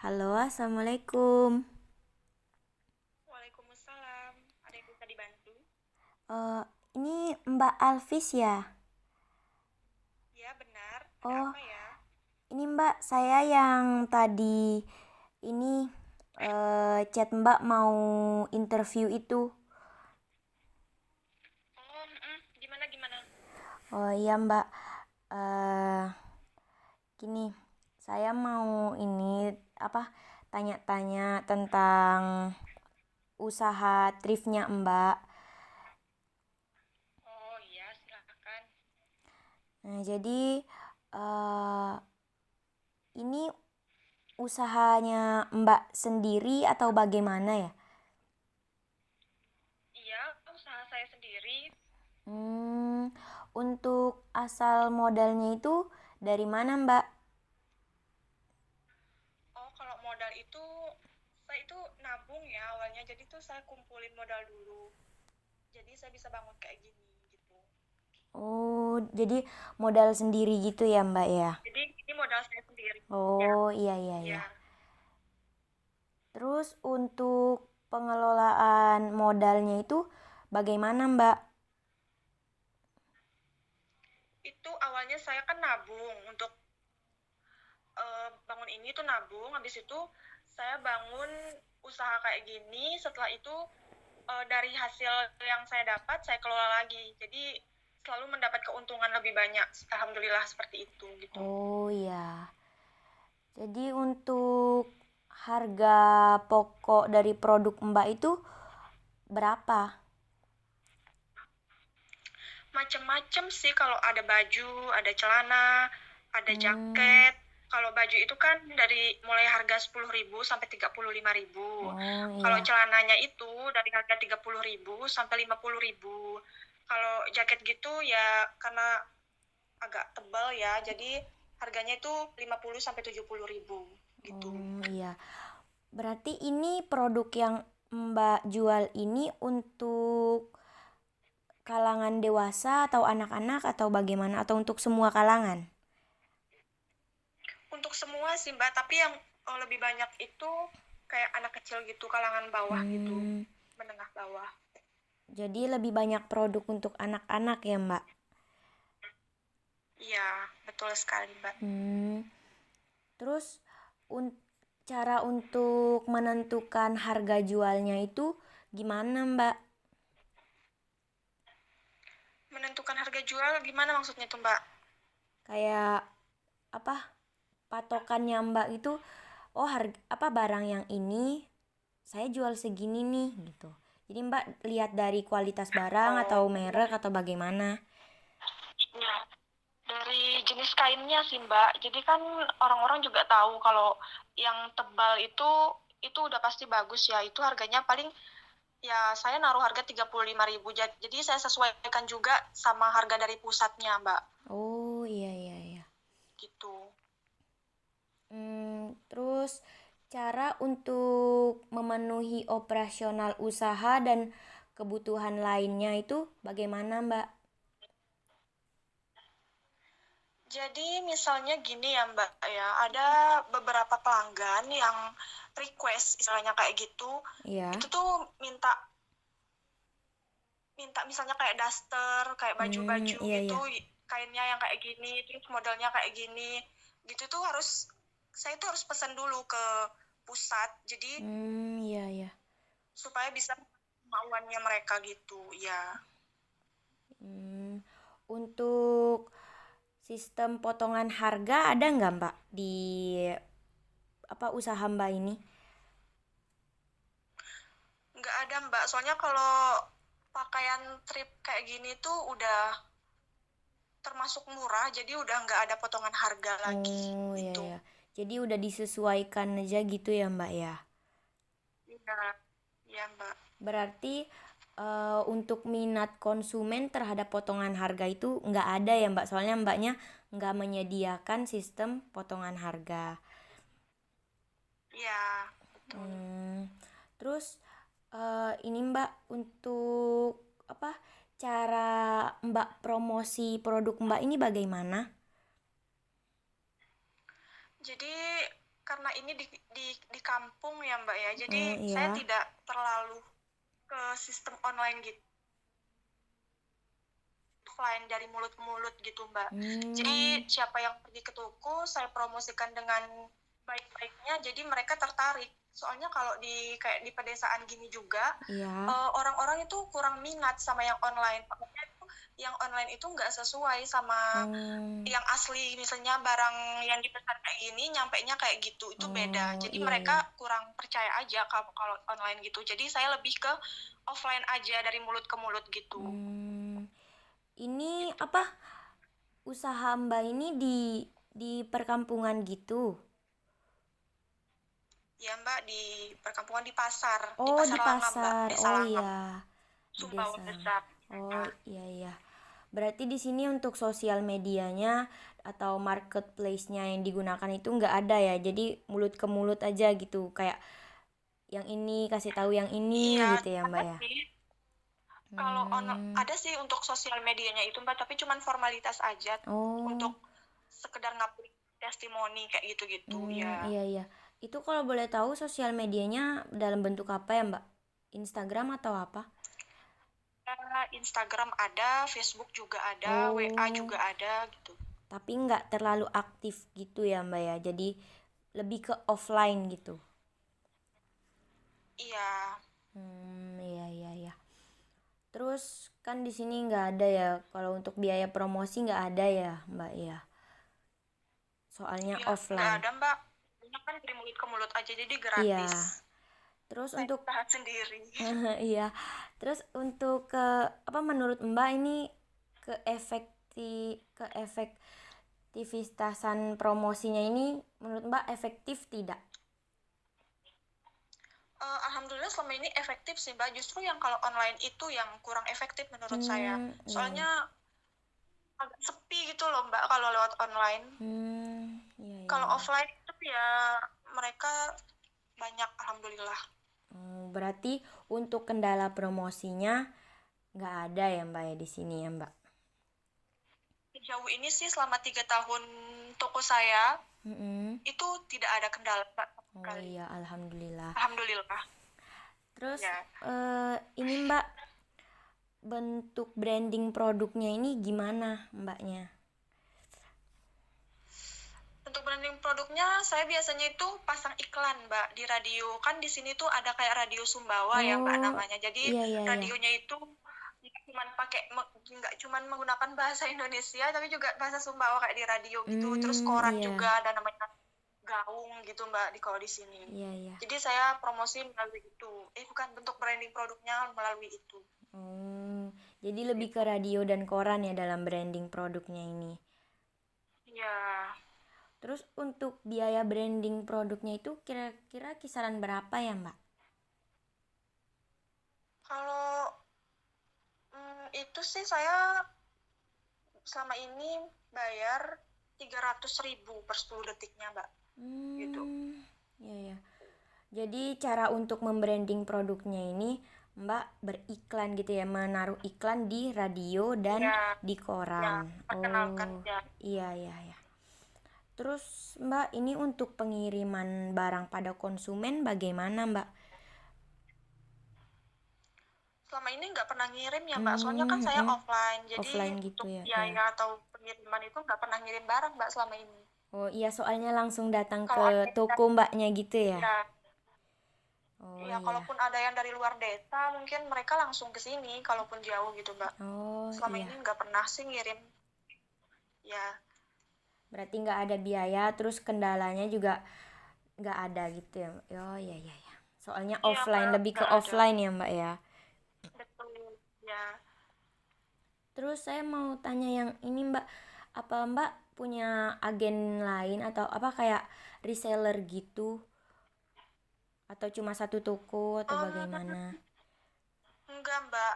Halo, Assalamualaikum. Waalaikumsalam. Ada yang bisa dibantu? Eh, ini Mbak Alvis ya? Ya, benar. Ada Oh, apa ya? ini Mbak, saya yang tadi ini chat Mbak mau interview itu. Oh, gimana gimana? Oh iya Mbak, eh gini, saya mau ini apa tanya-tanya tentang usaha thriftnya Mbak. Oh iya, silakan. Nah, jadi ini usahanya Mbak sendiri atau bagaimana ya? Iya, usaha saya sendiri. Hmm, untuk asal modalnya itu dari mana, Mbak? Oh, kalau modal itu saya itu nabung ya awalnya. Jadi tuh saya kumpulin modal dulu. Jadi saya bisa bangun kayak gini gitu. Oh, jadi modal sendiri gitu ya, Mbak ya? Jadi ini modal saya sendiri. Ya, Oh, iya iya iya. ya. Terus untuk pengelolaan modalnya itu bagaimana, Mbak? Itu awalnya saya kan nabung untuk bangun ini tuh nabung. Habis itu saya bangun usaha kayak gini. Setelah itu dari hasil yang saya dapat saya kelola lagi, jadi selalu mendapat keuntungan lebih banyak, alhamdulillah seperti itu gitu. Oh, iya. Jadi untuk harga pokok dari produk Mbak itu berapa? Macem-macem sih, kalau ada baju, ada celana, ada Hmm, jaket. Kalau baju itu kan dari mulai harga 10.000 sampai 35.000. oh Kalau iya. celananya itu dari harga 30.000 sampai 50.000. Kalau jaket gitu ya karena agak tebal ya, jadi harganya itu 50 sampai 70.000 gitu. Iya. Berarti ini produk yang Mbak jual ini untuk kalangan dewasa atau anak-anak atau bagaimana atau untuk semua kalangan? Untuk semua sih Mbak, tapi yang lebih banyak itu kayak anak kecil gitu, kalangan bawah gitu, Hmm, menengah bawah. jadi lebih banyak produk untuk anak-anak ya, Mbak? Iya, betul sekali Mbak. Hmm, terus un- cara untuk menentukan harga jualnya itu gimana, Mbak? Menentukan harga jual gimana maksudnya tuh Mbak? Kayak apa patokannya Mbak itu, oh harga apa barang yang ini saya jual segini nih gitu. Jadi Mbak lihat dari kualitas barang atau Oh, merek atau bagaimana? iya. Dari jenis kainnya sih Mbak. Jadi kan orang-orang juga tahu kalau yang tebal itu udah pasti bagus ya. Itu harganya paling ya saya naruh harga 35.000. Jadi saya sesuaikan juga sama harga dari pusatnya Mbak. Oh iya iya iya. Gitu. Terus cara untuk memenuhi operasional usaha dan kebutuhan lainnya itu bagaimana Mbak? Jadi misalnya gini ya Mbak ya, ada beberapa pelanggan yang request istilahnya kayak gitu. Iya. Itu tuh minta minta misalnya kayak daster, kayak baju-baju Iya gitu, iya. kainnya yang kayak gini, terus modelnya kayak gini. Gitu tuh saya tuh harus pesan dulu ke pusat. Jadi Iya iya. supaya bisa kemauannya mereka gitu, ya. Hmm, untuk sistem potongan harga ada nggak Mbak di apa usaha Mbak ini? Nggak ada Mbak, soalnya kalau pakaian trip kayak gini tuh udah termasuk murah, jadi udah nggak ada potongan harga lagi Oh ya gitu. ya. Jadi udah disesuaikan aja gitu ya Mbak ya. Iya, iya Mbak. Berarti untuk minat konsumen terhadap potongan harga itu nggak ada ya Mbak. Soalnya Mbaknya nggak menyediakan sistem potongan harga. Iya, betul. Hmm, terus ini Mbak untuk apa cara Mbak promosi produk Mbak ini bagaimana? Jadi karena ini di kampung ya Mbak ya, jadi Oh saya iya. tidak terlalu ke sistem online gitu, offline dari mulut ke mulut gitu Mbak. Jadi Hmm, siapa yang pergi ke toko saya promosikan dengan baik-baiknya, jadi mereka tertarik. Soalnya kalau kayak di pedesaan gini juga, iya. orang-orang itu kurang minat sama yang online. Makanya itu yang online itu nggak sesuai sama Oh, yang asli. Misalnya barang yang dipesan kayak gini, nyampainya kayak gitu, itu beda. oh Jadi iya iya. mereka kurang percaya aja kalau online gitu. Jadi saya lebih ke offline aja dari mulut ke mulut gitu. Hmm, ini Gitu, apa Mbak. usaha Mbak ini di perkampungan gitu? Ya Mbak, di perkampungan di Oh, pasar di Langam Mbak, pasar. Desa Oh Langam, iya, di Sumbawa desa. Besar. Oh Nah, iya iya. Berarti di sini untuk sosial medianya atau marketplace-nya yang digunakan itu nggak ada ya. Jadi mulut ke mulut aja gitu. Kayak yang ini kasih tahu yang iya, ini gitu ya, ada Mbak ya. sih. Kalau Hmm. ada sih untuk sosial medianya itu Mbak, tapi cuman formalitas aja Oh. untuk sekedar ngupload testimoni kayak gitu-gitu ya. Iya iya. Itu kalau boleh tahu sosial medianya dalam bentuk apa ya, Mbak? Instagram atau apa? Instagram ada, Facebook juga ada, WA Oh, juga ada gitu. tapi nggak terlalu aktif gitu ya, Mbak ya. Jadi lebih ke offline gitu. Iya, Iya iya iya. Terus kan di sini nggak ada ya. Kalau untuk biaya promosi nggak ada ya, Mbak ya. Soalnya iya, nggak offline. ada Mbak. Ini kan dari mulut ke mulut aja, jadi gratis. Iya. Terus Saya untuk tahan sendiri. iya. Terus untuk ke apa menurut Mbak ini keefektivitasan promosinya ini menurut Mbak efektif tidak? Alhamdulillah selama ini efektif sih Mbak. Justru yang kalau online itu yang kurang efektif menurut saya. Iya iya. Soalnya agak sepi gitu loh Mbak kalau lewat online. Iya iya Kalau iya. offline itu ya mereka banyak alhamdulillah. Berarti untuk kendala promosinya nggak ada ya Mbak ya di sini ya Mbak? Sejauh ini sih selama 3 tahun toko saya Mm-mm. itu tidak ada kendala Mbak sama Oh sekali. iya alhamdulillah. Alhamdulillah. Terus Ya. ini Mbak bentuk branding produknya ini gimana Mbaknya? Untuk branding produknya, saya biasanya itu pasang iklan, Mbak, di radio. Kan di sini tuh ada kayak radio Sumbawa ya, Mbak, Oh namanya. Jadi iya iya iya. radionya itu nggak cuman menggunakan bahasa Indonesia, tapi juga bahasa Sumbawa kayak di radio gitu. Terus koran Iya juga ada namanya gaung gitu, Mbak, kalau di sini. iya iya. Jadi saya promosi melalui itu. Bukan, bentuk branding produknya melalui itu. Oh, jadi lebih ke Gitu. radio dan koran ya dalam branding produknya ini. Ya, Terus untuk biaya branding produknya itu kira-kira kisaran berapa ya, Mbak? kalau itu sih saya selama ini bayar 300.000 per 10 detiknya Mbak gitu. Iya ya. Jadi cara untuk membranding produknya ini Mbak beriklan gitu ya, menaruh iklan di radio dan Ya, di ya, koran. perkenalkan Oh, ya. iya iya ya. Terus Mbak, ini untuk pengiriman barang pada konsumen bagaimana Mbak? Selama ini nggak pernah ngirim ya Mbak, soalnya kan Hmm, saya hmm. offline, jadi Offline gitu untuk ya, ya. biaya atau pengiriman itu nggak pernah ngirim barang Mbak selama ini. Oh iya, soalnya langsung datang Kalau ke ada yang toko Mbaknya gitu ya. ya, Oh ya iya. kalaupun ada yang dari luar desa, mungkin mereka langsung ke sini, kalaupun jauh gitu Mbak. Oh Selama iya. ini nggak pernah sih ngirim. Ya, Berarti nggak ada biaya, terus kendalanya juga nggak ada gitu ya. Oh iya iya iya. Soalnya iya offline, Mbak, lebih ke nggak ada. offline ya Mbak ya. Betul. Ya. Terus saya mau tanya yang ini Mbak, apa Mbak punya agen lain atau apa kayak reseller gitu? Atau cuma satu toko atau bagaimana? Enggak, Mbak.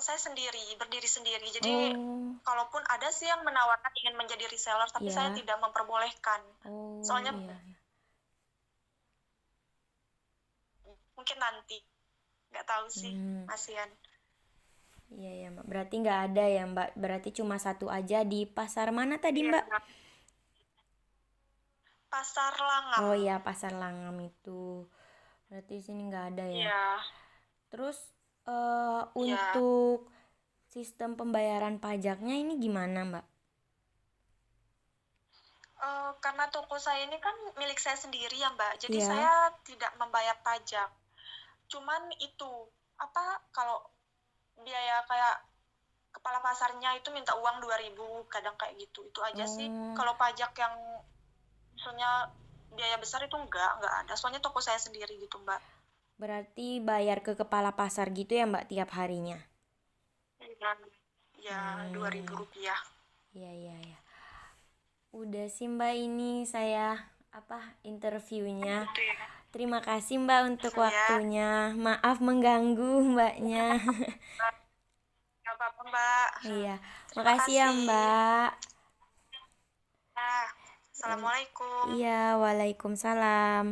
Saya sendiri, berdiri sendiri. Jadi, Oh kalaupun ada sih yang menawarkan ingin menjadi reseller, tapi saya iya. tidak memperbolehkan. Oh Soalnya iya. mungkin nanti, nggak tahu sih, Hmm, Masian. iya ya Mbak. Berarti nggak ada ya Mbak. Berarti cuma satu aja di pasar mana tadi Iya, Mbak? Pasar Langam. Oh iya, Pasar Langam itu. Berarti di sini nggak ada ya. Iya. Terus Iya. untuk sistem pembayaran pajaknya ini gimana, Mbak? Karena toko saya ini kan milik saya sendiri ya Mbak, jadi Iya. saya tidak membayar pajak. Cuman itu, kalau biaya kayak kepala pasarnya itu minta uang 2.000, kadang kayak gitu. Itu aja sih. Oh, Kalau pajak yang misalnya biaya besar itu enggak ada. Soalnya toko saya sendiri gitu Mbak. berarti bayar ke kepala pasar gitu ya, Mbak, tiap harinya? Ya, 2.000 rupiah. Iya, iya, iya. Udah sih, Mbak, ini saya interviewnya. Gitu ya. Terima kasih, Mbak, untuk Ya, waktunya. Maaf mengganggu Mbaknya. nggak apa-apa Mbak. Iya, Terima makasih ya, kasih. Mbak. Nah, Assalamualaikum. Iya, waalaikumsalam.